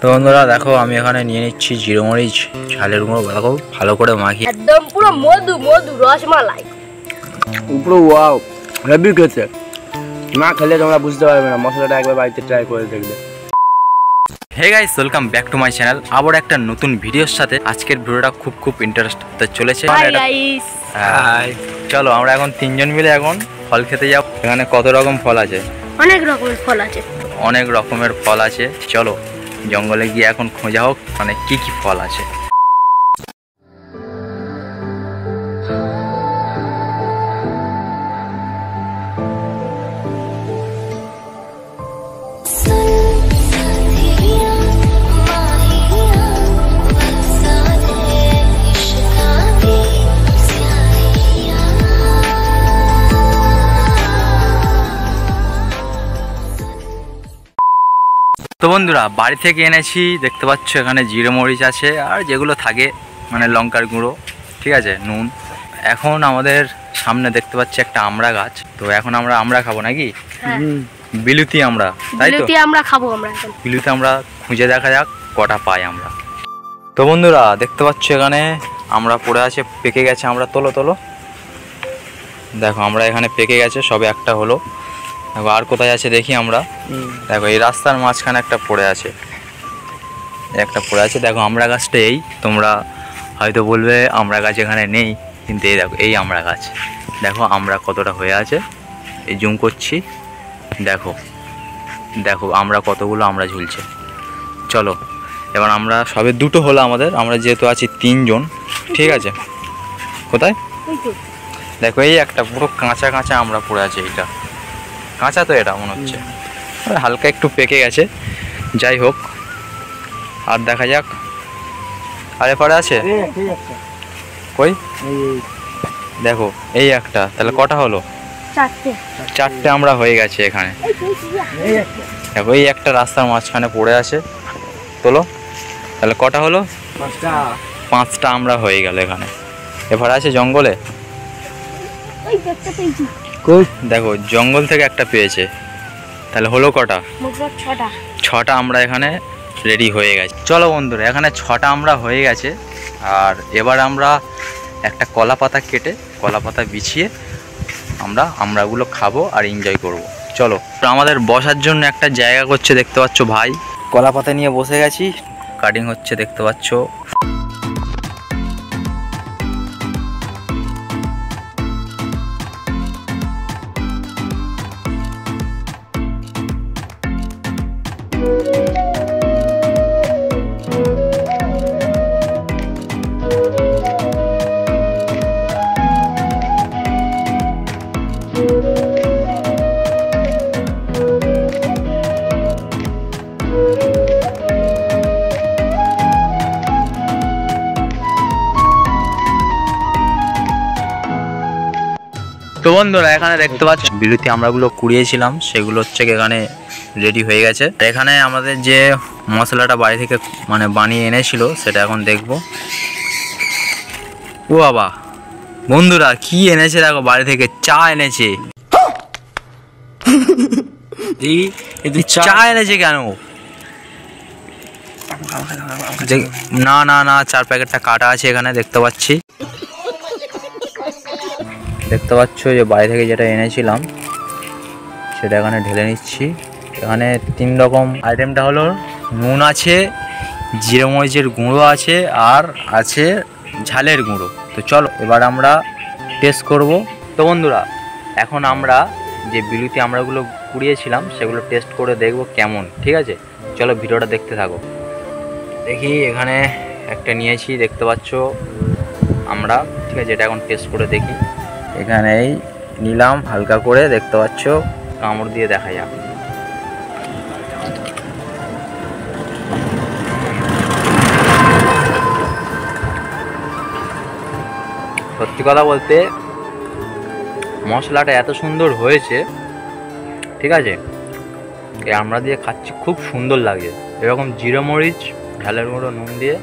তো বন্ধুরা দেখো আমি এখানে নিয়ে নিচ্ছি জিরে মরিচ ঝালের গুঁড়ো দেখো ভালো করে মাখিয়ে একদম পুরো মধু মধু রসমালাই পুরো ওয়াও হেভি খেতে না খেলে তোমরা বুঝতে পারবে না মশলাটা একবার বাড়িতে ট্রাই করে দেখবে। Hey guys welcome back to my channel আবার একটা নতুন ভিডিওর সাথে। আজকের ভিডিওটা খুব ইন্টারেস্ট হতে চলেছে। চলো আমরা এখন তিনজন মিলে এখন ফল খেতে যাব। এখানে কত রকম ফল আছে? অনেক রকমের ফল আছে, অনেক রকমের ফল আছে। চলো জঙ্গলে গিয়ে এখন খোঁজা হোক মানে কি কি ফল আছে। তো বন্ধুরা বাড়ি থেকে এনেছি, দেখতে পাচ্ছ এখানে জিরে মরিচ আছে আর যেগুলো থাকে মানে লঙ্কার গুঁড়ো, ঠিক আছে, নুন। এখন আমাদের সামনে দেখতে পাচ্ছি একটা আমড়া গাছ। তো এখন আমরা আমড়া খাবো নাকি? বিলুতি আমড়া, তাই তো? আমরা খাবো। আমরা এখন বিলুতি আমরা খুঁজে দেখা যাক কটা পাই আমরা। তো বন্ধুরা দেখতে পাচ্ছ এখানে আমরা পড়ে আছে, পেকে গেছে। আমরা তোলো দেখো আমরা এখানে পেকে গেছে, সবে একটা হলো। দেখো আর কোথায় আছে দেখি আমরা। দেখো এই রাস্তার মাঝখানে একটা পড়ে আছে, দেখো আমড়া গাছটা এই। তোমরা হয়তো বলবে আমড়া গাছ এখানে নেই, কিন্তু এই দেখো এই আমড়া গাছ। দেখো আমরা কতটা হয়ে আছে, এই জুম করছি, দেখো আমরা কতগুলো আমরা ঝুলছে। চলো এবার আমরা সবে দুটো হলো আমাদের, আমরা যেহেতু আছি তিনজন, ঠিক আছে। কোথায় দেখো এই একটা পুরো কাঁচা আমরা পড়ে আছে। এইটা কাঁচা তো, এটা মনে হচ্ছে হালকা একটু পেকে গেছে। যাই হোক আর দেখা যাক। আরে পরে আছে কই? দেখো এই একটা, তাহলে কটা হলো? চারটে আমরা হয়ে গেছে এখানে। দেখো এই একটা রাস্তার মাঝখানে পড়ে আছে, তোলো। তাহলে কটা হলো? পাঁচটা আমরা হয়ে গেল এখানে। এবার আছে জঙ্গলে, দেখো জঙ্গল থেকে একটা পেয়েছে, তাহলে হলো কটা? ছটা আমরা এখানে রেডি হয়ে গেছে। চলো বন্ধুরা এখানে ছটা আমরা হয়ে গেছে। আর এবার আমরা একটা কলা পাতা কেটে কলা পাতা বিছিয়ে আমরাগুলো খাবো আর এনজয় করব। চলো আমাদের বসার জন্য একটা জায়গা করছে, দেখতে পাচ্ছ ভাই। কলা পাতা নিয়ে বসে গেছি, কাটিং হচ্ছে দেখতে পাচ্ছ। তো বন্ধুরা এখানে দেখতে পাচ্ছ বিলুতি আমড়াগুলো কুড়িয়েছিলাম, সেগুলো হচ্ছে এখানে রেডি হয়ে গেছে। এখানে আমাদের যে মশলাটা বাড়ি থেকে মানে বানিয়ে এনেছিল সেটা এখন দেখব। ও বাবা বন্ধুরা কি এনেছে দেখো, বাড়ি থেকে চা এনেছে। চা এনেছে কেন? না 4 প্যাকেটটা কাটা আছে এখানে, দেখতে পাচ্ছি। দেখতে পাচ্ছ যে বাড়ি থেকে যেটা এনেছিলাম সেটা এখানে ঢেলে নিচ্ছি। এখানে 3 রকম আইটেমটা হলো নুন আছে, জিরে মরিচের গুঁড়ো আছে, আর আছে ঝালের গুঁড়ো। তো চলো এবার আমরা টেস্ট করব। তো বন্ধুরা এখন আমরা যে বিলুতি আমড়াগুলো কুড়িয়েছিলাম সেগুলো টেস্ট করে দেখব কেমন, ঠিক আছে? চলো ভিডিওটা দেখতে থাকো। দেখি এখানে একটা নিয়েছি, দেখতে পাচ্ছ আমরা, ঠিক আছে। এটা এখন টেস্ট করে দেখি। এখানেই নিলাম হালকা করে, দেখতে পাচ্ছ, কামড় দিয়ে দেখা যাক। সত্যি কথা বলতে মশলাটা এত সুন্দর হয়েছে, ঠিক আছে। এই আমরা দিয়ে খাচ্ছি, খুব সুন্দর লাগে। এরকম জিরে মরিচ ঝালের গুঁড়ো নুন দিয়ে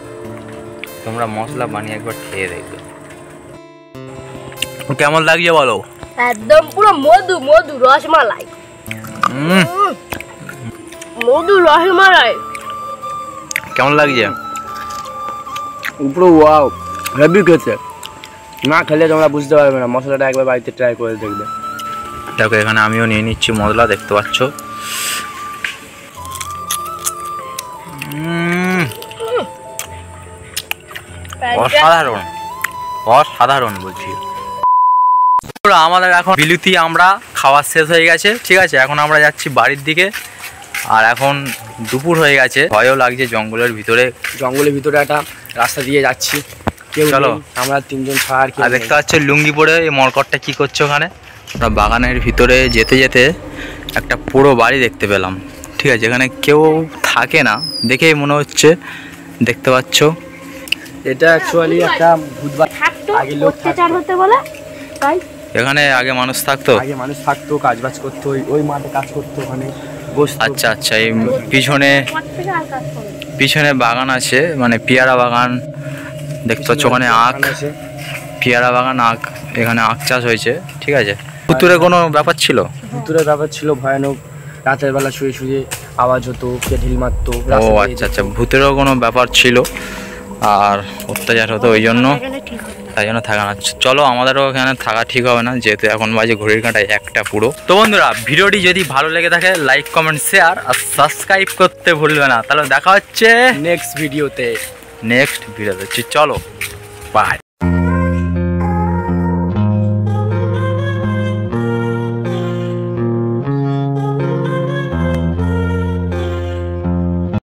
তোমরা মশলা বানিয়ে একবার খেয়ে দেখবে কেমন লাগছে বলো। একদম পুরো মধু মধু রসমালাই, মধু রসমালাই। কেমন লাগছে? উপরে ওয়াও হেভি খেতে, না খেলে তোমরা বুঝতে পারবে না। মশলাটা একবার বাড়িতে ট্রাই করে দেখবে। দেখো এখানে আমিও নিয়ে নিচ্ছি মশলা, দেখতে পাচ্ছ। অসাধারণ, অসাধারণ বলছি। আমাদের এখন বিলুতি আমরা খাওয়া শেষ হয়ে গেছে, ঠিক আছে। এখন আমরা যাচ্ছি বাড়ির দিকে। আর এখন দুপুর হয়ে গেছে, ভয়ও লাগছে জঙ্গলের ভিতরে। জঙ্গলের ভিতরে একটা রাস্তা দিয়ে যাচ্ছি, কেউ চলো। নেই, আমরা তিনজন ছাড়া আর কেউ আর নেই। দেখতে পাচ্ছ লুঙ্গি পরে এই মরকটটা কি করছে ওখানে। আমরা বাগানের ভিতরে যেতে যেতে একটা পুরো বাড়ি দেখতে পেলাম, ঠিক আছে। এখানে কেউ থাকে না দেখেই মনে হচ্ছে, দেখতে পাচ্ছ। এটা অ্যাকচুয়ালি একটা ভূতবাড়ি। থাকতো আগে লোক অত্যাচার হতে বলে তাই এখানে আগে মানুষ থাকতো। আগে মানুষ থাকতো, কাজবাজ করতো, ওই মাঠে কাজ করতো, ওখানে বসতো। আচ্ছা আচ্ছা, এই পিছনে পর থেকে আর কাজ করে না। পিছনে বাগান আছে, মানে পেয়ারা বাগান দেখতে পাচ্ছ। ওখানে আখ, আছে। পেয়ারা বাগান, আখ, এখানে আখ চাষ হয়েছে, ঠিক আছে। পুতুরে কোনো ব্যাপার ছিল? ভূতুরের ব্যাপার ছিল ভয়ানক। রাতের বেলা শুয়ে শুয়ে আওয়াজ হতো, কে ঢিল মারতো। ও রাস্তা দিয়ে আচ্ছা আচ্ছা, ভূতেরও কোনো ব্যাপার ছিল আর অত্যাচার হতো, ওই জন্য এখানে ঠিক হবে না। তাই জন্য থাকা না। চলো, আমাদেরও এখানে থাকা ঠিক হবে না, যেহেতু এখন বাজে ঘড়ির কাঁটায় একটা পুরো। তো বন্ধুরা, ভিডিওটি যদি ভালো লেগে থাকে লাইক, কমেন্ট, শেয়ার আর সাবস্ক্রাইব করতে ভুলবে না। তাহলে দেখা হচ্ছে নেক্সট ভিডিওতে। নেক্সট ভিডিওতে। চলো, বাই।